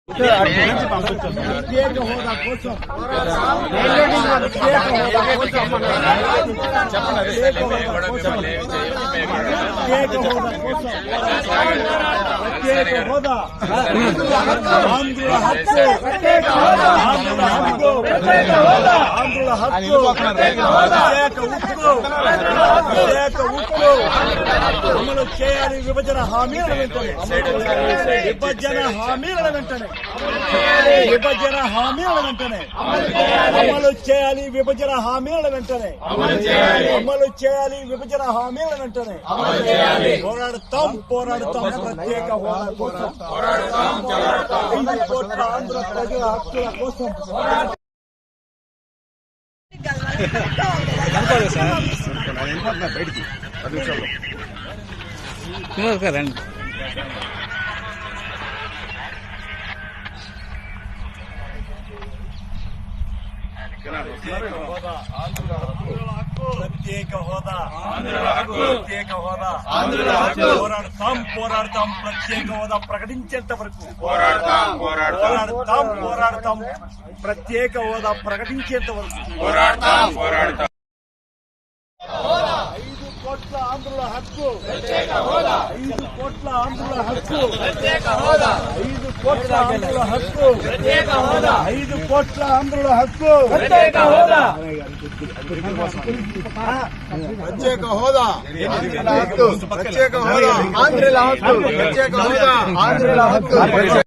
ప్రత్యేక హోదా కోసం ప్రత్యేక హోదా ఆంధ్రుల హక్కు ఆంధ్రుల హక్కు ప్రత్యేక ఉక్కు అమలు చేయాలి. విభజన హామీల వెంటనే విభజన హామీల వెంటనే విభజన హామీల వెంటనే అమలు చేయాలి. విభజన హామీల వెంటనే అమలు చేయాలి. విభజన హామీల వెంటనే పోరాడతాం ప్రత్యేక హోదా కోసం 5 కోట్ల ఆంధ్ర ప్రజల హక్కుల కోసం బయటికి 10 నిమిషాలు ప్రత్యేక హోదా ప్రత్యేక హోదా పోరాడతాం ప్రత్యేక హోదా ప్రకటించేంత వరకు పోరాడతాం ప్రత్యేక హోదా ప్రకటించేంత వరకు 5 కోట్ల ఆంధ్రుల హక్కు 5 కోట్ల ఆంధ్రుల హక్కు 5 కోట్ల ఆంధ్రుల హక్కు 5 కోట్ల ఆంధ్రుల హక్కు ప్రత్యేక హోదా ఆంధ్రుల హక్కు ప్రత్యేక హోదా ఆంధ్రుల హక్కు